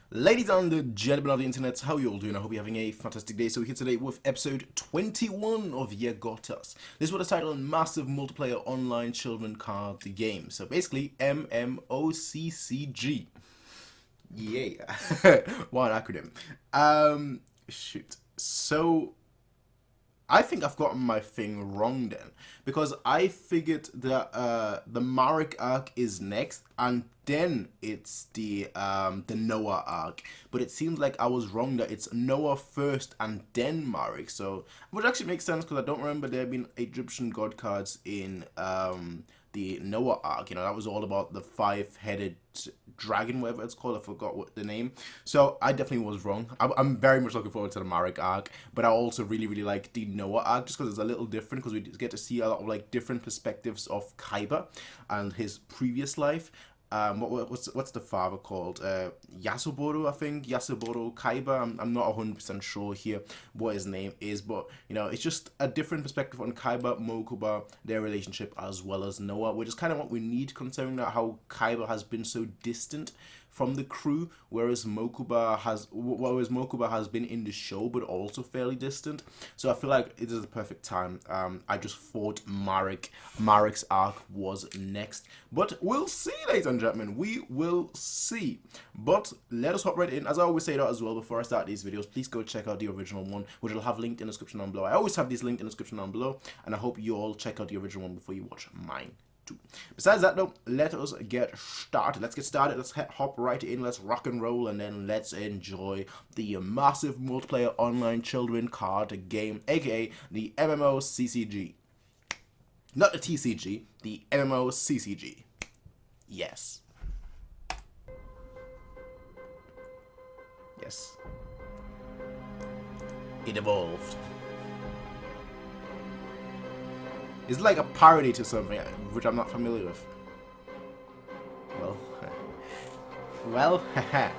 Ladies and gentlemen of the internet, how you all doing? I hope you're having a fantastic day. So we're here today with episode 21 of YGOTAS. This was titled Massive Multiplayer Online Children Card Game. So basically, MMOCCG. Yeah. What an acronym. Shoot. So I think I've gotten my thing wrong then, because I figured that the Marek arc is next, and then it's the Noah arc. But it seems like I was wrong, that it's Noah first and then Marek. So which actually makes sense, because I don't remember there being Egyptian god cards in the Noah arc. You know, that was all about the five-headed dragon, whatever it's called. I forgot what the name. So I definitely was wrong. I'm very much looking forward to the Marek arc, but I also really like the Noah arc, just because it's a little different, because we get to see a lot of like different perspectives of Kaiba and his previous life. What's the father called? Yasuboro, I think. Yasuboro Kaiba. I'm not 100% sure here what his name is, but you know, it's just a different perspective on Kaiba, Mokuba, their relationship, as well as Noah, which is kind of what we need, considering that how Kaiba has been so distant from the crew, whereas Mokuba has been in the show but also fairly distant. So I feel like it is the perfect time. I just thought Marek's arc was next, but we'll see, ladies and gentlemen. We will see. But let us hop right in. As I always say that as well before I start these videos, please go check out the original one, which I'll have linked in the description down below. I always have these linked in the description down below, and I hope you all check out the original one before you watch mine. Besides that though, let us get started. Let's get started. Let's hop right in. Let's rock and roll, and then let's enjoy the massive multiplayer online children card game, aka the MMOCCG. Not the TCG, the MMOCCG. Yes. Yes. It evolved. It's like a parody to something, which I'm not familiar with. Well, haha.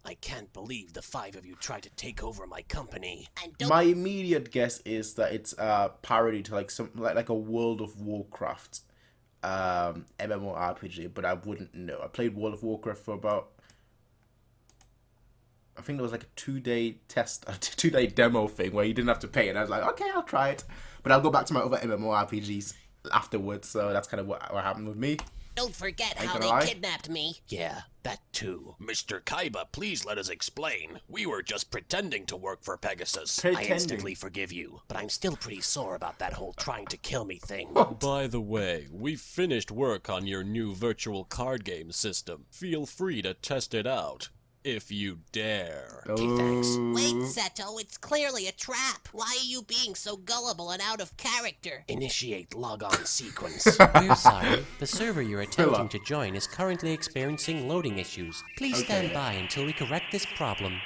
I can't believe the five of you tried to take over my company. My immediate guess is that it's a parody to like some like a World of Warcraft MMORPG, but I wouldn't know. I played World of Warcraft for about, I think it was like a 2-day test, a 2-day demo thing where you didn't have to pay, and I was like, okay, I'll try it. But I'll go back to my other MMORPGs afterwards, so that's kind of what happened with me. Don't forget how they kidnapped me. Yeah, that too. Mr. Kaiba, please let us explain. We were just pretending to work for Pegasus. I instantly forgive you, but I'm still pretty sore about that whole trying to kill me thing. By the way, we've finished work on your new virtual card game system. Feel free to test it out. If you dare. Okay, thanks. Wait, Seto, it's clearly a trap. Why are you being so gullible and out of character? Initiate logon sequence. We're sorry. The server you're attempting to join is currently experiencing loading issues. Please stand by until we correct this problem.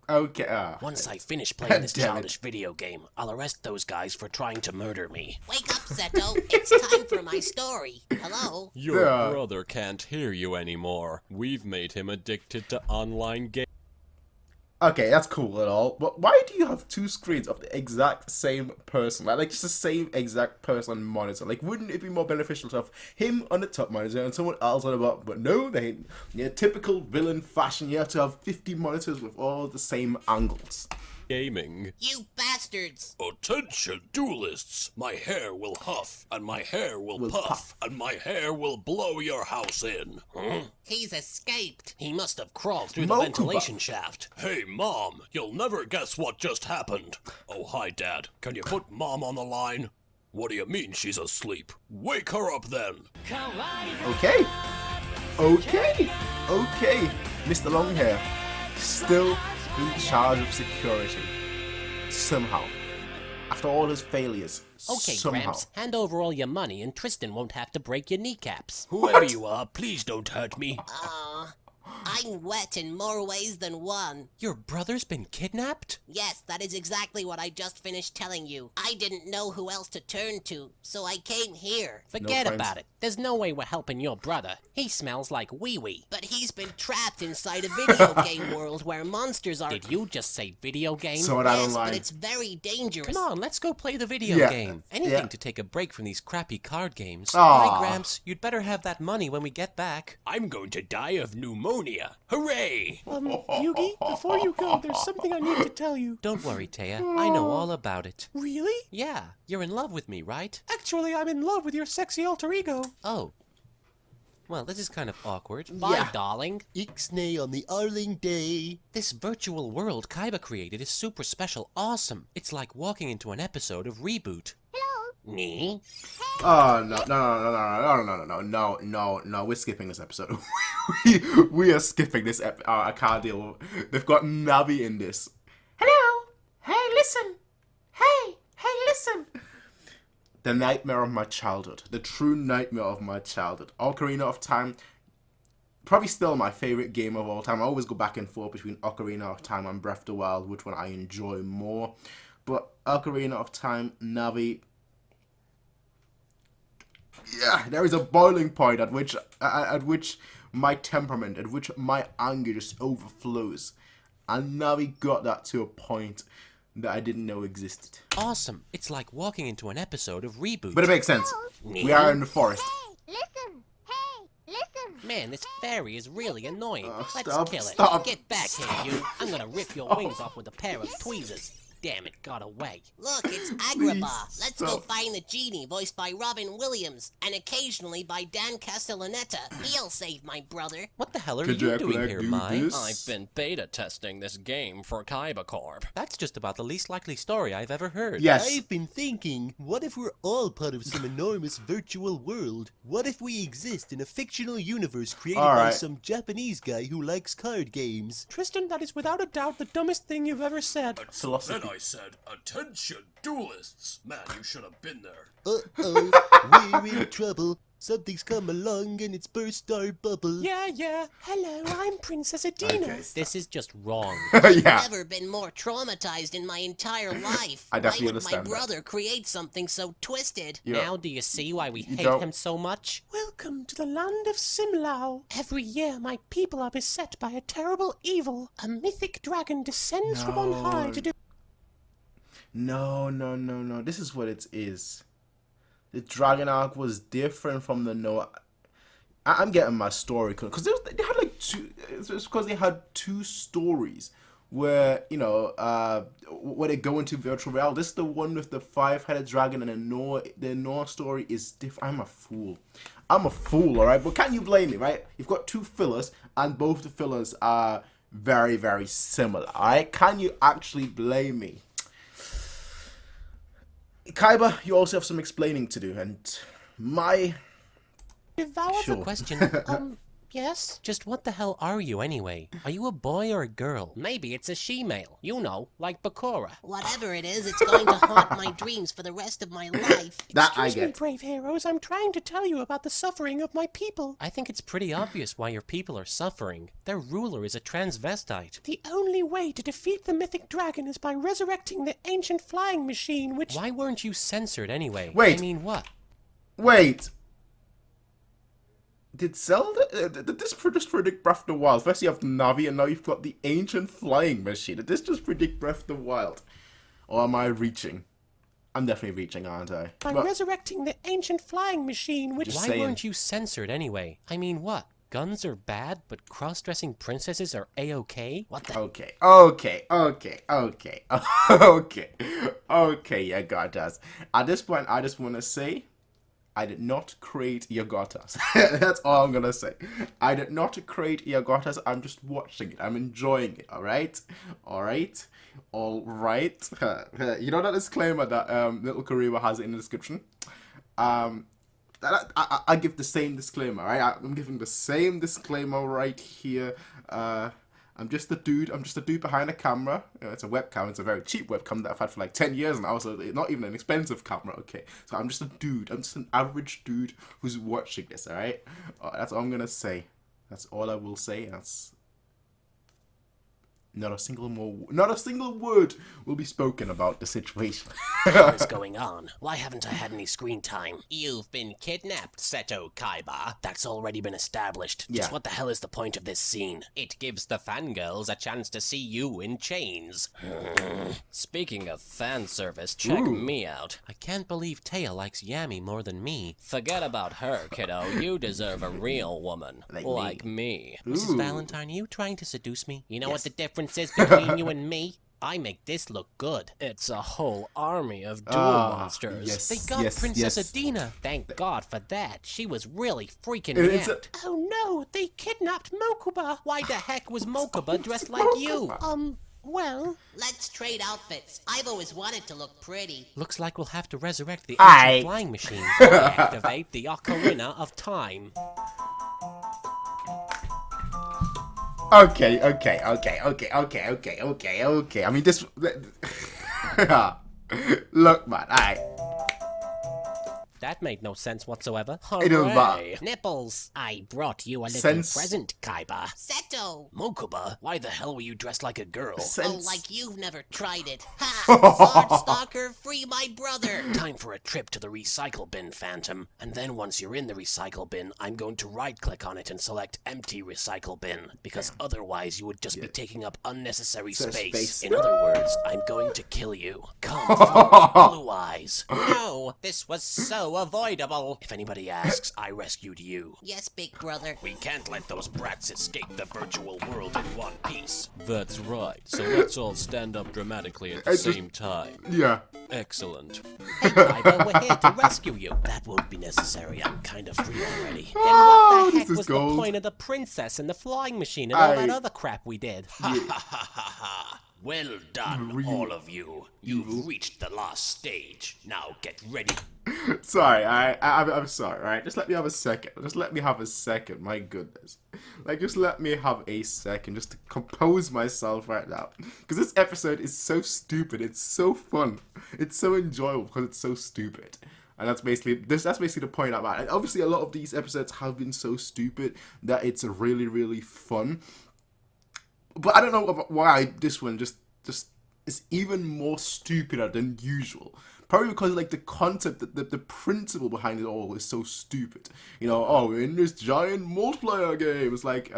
Okay. Once I finish playing this childish video game, I'll arrest those guys for trying to murder me. Wake up, Seto. It's time for my story. Hello? Your brother can't hear you anymore. We've made him addicted to online games. Okay, that's cool and all, but why do you have two screens of the exact same person? Like just the same exact person on the monitor? Like, wouldn't it be more beneficial to have him on the top monitor and someone else on the bottom? But no, they ain't. Yeah, typical villain fashion, you have to have 50 monitors with all the same angles. Gaming. You bastards! Attention, duelists! My hair will huff, and my hair will puff, and my hair will blow your house in. Huh? He's escaped. He must have crawled through the ventilation shaft. Hey, Mom, you'll never guess what just happened. Oh, hi, Dad. Can you put Mom on the line? What do you mean she's asleep? Wake her up then. Okay. Mr. Longhair, still in charge of security. Somehow. After all his failures. Okay, somehow. Gramps, hand over all your money and Tristan won't have to break your kneecaps. Whoever you are, please don't hurt me. I'm wet in more ways than one. Your brother's been kidnapped? Yes, that is exactly what I just finished telling you. I didn't know who else to turn to, so I came here. Forget about it. There's no way we're helping your brother. He smells like wee-wee. But he's been trapped inside a video game world where monsters are... Did you just say video game? So yes, but it's very dangerous. Come on, let's go play the video game. Anything to take a break from these crappy card games. Why, Gramps, you'd better have that money when we get back. I'm going to die of pneumonia. Taya. Hooray! Yugi, before you go, there's something I need to tell you. Don't worry, Taya. I know all about it. Really? Yeah, you're in love with me, right? Actually, I'm in love with your sexy alter ego. Oh. Well, this is kind of awkward. Bye, darling. Ixnay on the Arling Day. This virtual world Kaiba created is super special awesome. It's like walking into an episode of Reboot. Me? Oh no, we're skipping this episode. we are skipping this episode. I can't deal with it. They've got Navi in this. Hello! Hey, listen! Hey, listen! The nightmare of my childhood. The true nightmare of my childhood. Ocarina of Time. Probably still my favorite game of all time. I always go back and forth between Ocarina of Time and Breath of the Wild, which one I enjoy more. But Ocarina of Time, Navi. Yeah, there is a boiling point at which my temperament, at which my anger just overflows. And Navi got that to a point that I didn't know existed. Awesome. It's like walking into an episode of Reboot. But it makes sense. We are in the forest. Listen! Hey, listen! Man, this fairy is really annoying. Let's stop, kill it. stop. Get back here, you. I'm gonna rip your wings off with a pair of tweezers. Damn it, got away. Look, it's Agrabah. Let's go find the genie, voiced by Robin Williams, and occasionally by Dan Castellaneta. He'll save my brother. What the hell are Could you Jack doing Black here, do Mai? this? I've been beta testing this game for Kaiba Corp. That's just about the least likely story I've ever heard. Yes. I've been thinking, what if we're all part of some enormous virtual world? What if we exist in a fictional universe created by Alright. some Japanese guy who likes card games? Tristan, that is without a doubt the dumbest thing you've ever said. Philosophy. Then I said, attention, duelists. Man, you should have been there. Uh-oh, we're in trouble. Something's come along and it's burst our bubble. Yeah. Hello, I'm Princess Adina. Okay. This is just wrong. Yeah. Never been more traumatized in my entire life. I definitely Why would understand my brother create something so twisted? Yeah. Now do you see why we hate don't- him so much? Welcome to the land of Simlao. Every year my people are beset by a terrible evil. A mythic dragon descends from on high to do... No. This is what it is. The Dragon arc was different from the Noah. I'm getting my story because they had like two. It's because they had two stories where where they go into virtual reality. This is the one with the 5-headed dragon, and the Noah story is different. I'm a fool, all right. But can you blame me, right? You've got two fillers, and both the fillers are very, very similar. All right. Can you actually blame me? Kaiba, you also have some explaining to do, and my... Devour Sure. the Question, Yes? just what the hell are you anyway? Are you a boy or a girl? Maybe it's a she-male. You know, like Bakura. Whatever it is, it's going to haunt my dreams for the rest of my life. That I Excuse me, get. brave heroes. I'm trying to tell you about the suffering of my people. I think it's pretty obvious why your people are suffering. Their ruler is a transvestite. The only way to defeat the mythic dragon is by resurrecting the ancient flying machine, which... Why weren't you censored anyway? Wait. I mean, what? Wait. Did Zelda... did this just predict Breath of the Wild? First you have the Navi, and now you've got the ancient flying machine. Did this just predict Breath of the Wild? Or am I reaching? I'm definitely reaching, aren't I? By But- resurrecting the ancient flying machine, which... Just Why saying. weren't you censored anyway? I mean, what? Guns are bad, but cross-dressing princesses are A-okay? What the... Okay, yeah, YGOTAS. At this point, I just want to say, I did not create YGOTAS. That's all I'm gonna say. I did not create YGOTAS. I'm just watching it. I'm enjoying it. All right. You know that disclaimer that LittleKuriboh has in the description. I give the same disclaimer. Right. I'm giving the same disclaimer right here. I'm just a dude. I'm just a dude behind a camera. It's a webcam. It's a very cheap webcam that I've had for like 10 years now. So it's not even an expensive camera. Okay. So I'm just a dude. I'm just an average dude who's watching this. All right. That's all I'm gonna say. That's all I will say. That's Not a single word will be spoken about the situation. What is going on? Why haven't I had any screen time? You've been kidnapped, Seto Kaiba. That's already been established. Yeah. Just what the hell is the point of this scene? It gives the fangirls a chance to see you in chains. Speaking of fan service, check me out. I can't believe Taya likes Yami more than me. Forget about her, kiddo. You deserve a real woman. Like me. Mrs. Valentine, are you trying to seduce me? You know what the difference is between you and me? I make this look good. It's a whole army of duel monsters. Yes, They got Princess Adina. Thank God for that. She was really freaking me out. Oh no, they kidnapped Mokuba. Why the heck was Mokuba dressed like you? Well, Let's trade outfits. I've always wanted to look pretty. looks like we'll have to resurrect the Aight. ancient flying machine. Activate the Ocarina of Time. Okay. I mean, this. Look, man. Alright. That made no sense whatsoever. It doesn't matter. Hooray. Nipples. I brought you a little Sense. present, Kaiba. Seto! Mokuba, why the hell were you dressed like a girl? Oh, like you've never tried it. Ha! Sword Stalker, free my brother! Time for a trip to the recycle bin, Phantom. And then once you're in the recycle bin, I'm going to right-click on it and select empty recycle bin. Because otherwise you would just be taking up unnecessary space. In other words, I'm going to kill you. Come forward, Blue Eyes. No, this was so avoidable. If anybody asks, I rescued you. Yes, big brother. We can't let those brats escape the virtual world in one piece. That's right. So let's all stand up dramatically at the same time. Yeah. Excellent. Hey, Kaiba, we're here to rescue you. That won't be necessary. I'm kind of free already. then what the this heck is was gold. the point of the princess and the flying machine and all that Aight. other crap we did? Well done, all of you. You've reached the last stage. Now get ready. Sorry, I'm sorry, right? Just let me have a second. My goodness. Like, just let me have a second just to compose myself right now. Because this episode is so stupid. It's so fun. It's so enjoyable because it's so stupid. And that's basically the point I'm at. And obviously, a lot of these episodes have been so stupid that it's really, really fun. But I don't know why this one just is even more stupider than usual. Probably because like the concept, the principle behind it all is so stupid. You know, oh, we're in this giant multiplayer game. It's like,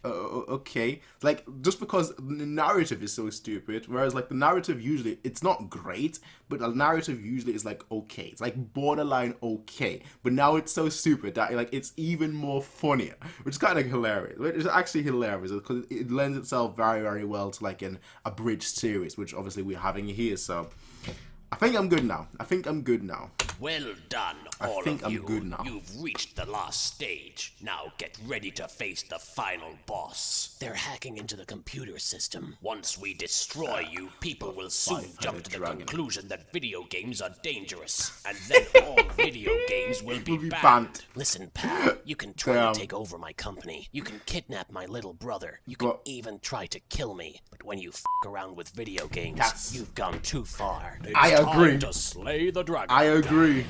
okay. Like, just because the narrative is so stupid, whereas like the narrative usually, it's not great, but the narrative usually is like okay. It's like borderline okay. But now it's so stupid that like it's even more funnier, which is kind of hilarious. It's actually hilarious because it lends itself very, very well to like an abridged series, which obviously we're having here. So I think I'm good now. Well done, all think of I'm you. good now. You've reached the last stage. Now get ready to face the final boss. They're hacking into the computer system. Once we destroy you, people will soon jump to the dragon. conclusion that video games are dangerous. And then all video games will be banned. Listen, pal, you can try Damn. to take over my company. You can kidnap my little brother. You can But- even try to kill me. But when you f around with video games, Yes. you've gone too far. It's I agree. time to slay the dragon. I agree. Dragon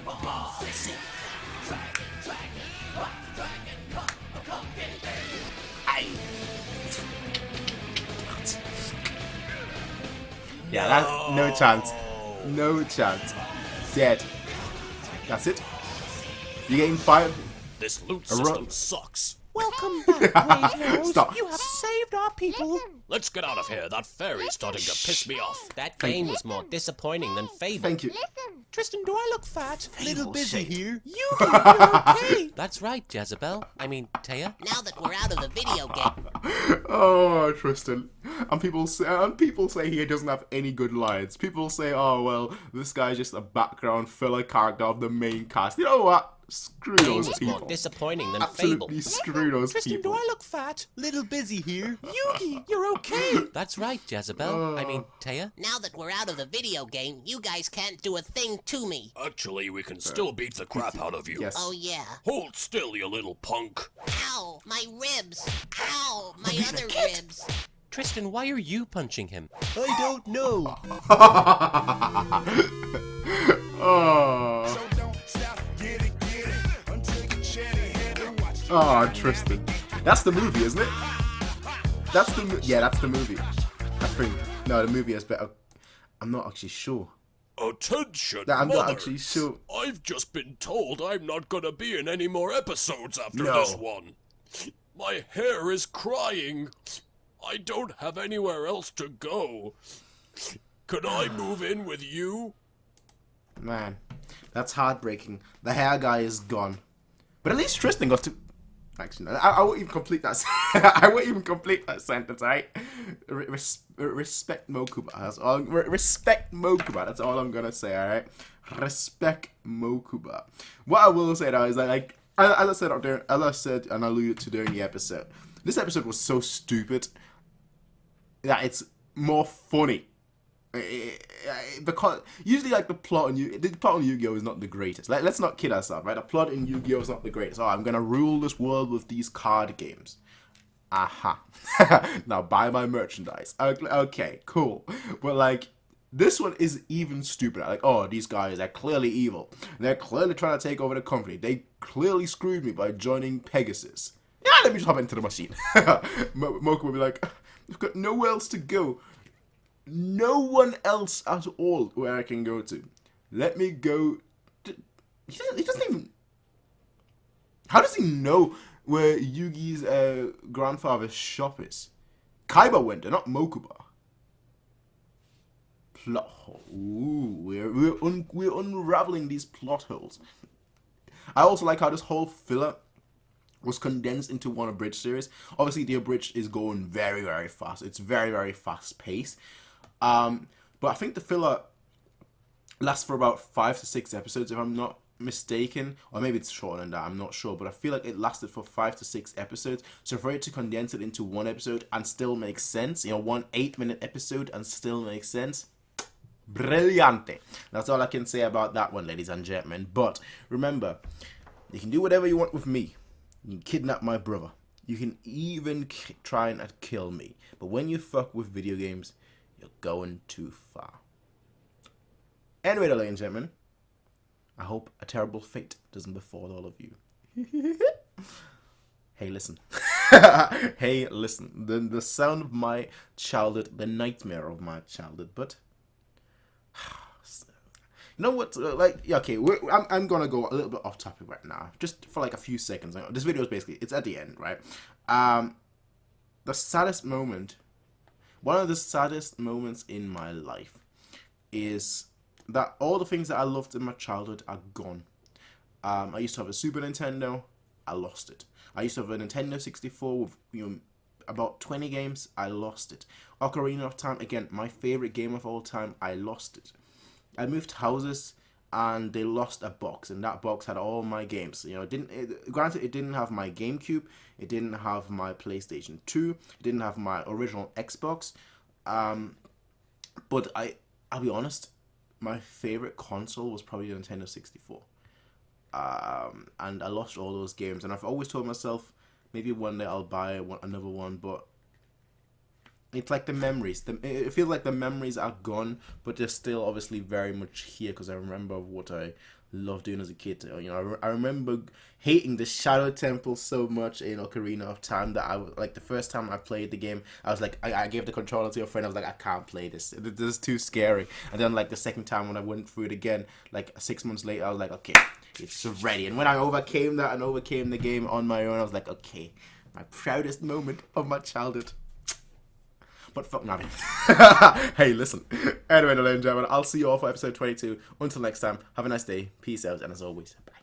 Ball Z. Yeah, that's no chance. No chance. Dead. That's it. You getting fired? This loot A ro- system sucks. Welcome back, Wage Lord. Stop. You have saved our people. Let's get out of here. That fairy's starting to piss me off. That game was more disappointing than Fable. Thank you. Tristan, do I look fat? Little busy here. You, you're okay. That's right, Jezebel. I mean, Taya. Now that we're out of the video game, Oh, Tristan. And people say he doesn't have any good lines. People say, oh well, this guy's just a background filler character of the main cast. You know what? Screw Game those was more people. disappointing than Absolutely Fable. screw those Tristan, people. do I look fat? Little busy here. Yugi, you're okay. That's right, Jezebel. I mean, Taya. now that we're out of the video game, you guys can't do a thing to me. Actually, we can still beat the crap out of you. Yes. Oh yeah. Hold still, you little punk. Ow, my ribs. Ow, my other ribs. Tristan, why are you punching him? I don't know. Oh. Oh, Tristan. That's the movie, isn't it? That's the yeah, that's the movie. I think. No, the movie is better. I'm not actually sure. Attention, I'm not mother. actually sure. I've just been told I'm not gonna be in any more episodes after No. this one. My hair is crying. I don't have anywhere else to go. Could I move in with you? Man, that's heartbreaking. The hair guy is gone. But at least Tristan got to... Actually, no, I won't even complete that. I won't even complete that sentence, right? Respect Mokuba. That's all. Respect Mokuba. That's all I'm gonna say, alright? Respect Mokuba. What I will say now is that, like, as I said and alluded to during the episode, this episode was so stupid that it's more funny. Because usually, like, the plot on Yu-Gi-Oh is not the greatest. Like, let's not kid ourselves, right? The plot in Yu-Gi-Oh is not the greatest. Oh, I'm gonna rule this world with these card games. Aha. Now buy my merchandise. Okay, cool. But like, this one is even stupider. Like, oh, these guys are clearly evil. They're clearly trying to take over the company. They clearly screwed me by joining Pegasus. Yeah, let me just hop into the machine. Moku will be like, I've got nowhere else to go. No one else at all where I can go to. Let me go. He doesn't even. How does he know where Yugi's grandfather's shop is? Kaiba went there, not Mokuba. Plot hole. Ooh, we're unraveling these plot holes. I also like how this whole filler was condensed into one abridged series. Obviously, the abridged is going very, very fast. It's very, very fast paced. But I think the filler lasts for about 5 to 6 episodes, if I'm not mistaken, or maybe it's shorter than that, I'm not sure, but I feel like it lasted for 5 to 6 episodes. So for it to condense it into one episode and still make sense, you know, one 8-minute episode and still make sense, brillante. That's all I can say about that one, ladies and gentlemen. But remember, you can do whatever you want with me. You can kidnap my brother. You can even try and kill me. But when you fuck with video games, you're going too far. Anyway, ladies and gentlemen, I hope a terrible fate doesn't befall all of you. Hey, listen. Hey, listen. The sound of my childhood, the nightmare of my childhood, but... You know what? Like, okay, I'm gonna go a little bit off topic right now, just for like a few seconds. This video is basically, it's at the end, right? The saddest moment, one of the saddest moments in my life, is that all the things that I loved in my childhood are gone. I used to have a Super Nintendo, I lost it. I used to have a Nintendo 64 with, you know, about 20 games, I lost it. Ocarina of Time, again, my favorite game of all time, I lost it. I moved houses and they lost a box, and that box had all my games. You know, granted, it didn't have my GameCube, it didn't have my PlayStation 2, it didn't have my original Xbox. But I'll be honest, my favorite console was probably the Nintendo 64. And I lost all those games, and I've always told myself maybe one day I'll buy another one, but it's like the memories. It feels like the memories are gone, but they're still obviously very much here because I remember what I loved doing as a kid. You know, I remember hating the Shadow Temple so much in Ocarina of Time that I was like, the first time I played the game, I was like, I gave the controller to a friend. I was like, I can't play this. This is too scary. And then like the second time when I went through it again, like 6 months later, I was like, okay, it's ready. And when I overcame that and overcame the game on my own, I was like, okay, my proudest moment of my childhood. But fuck Navi. Hey, listen. Anyway, ladies and gentlemen, I'll see you all for episode 22. Until next time, have a nice day. Peace out, and as always, bye.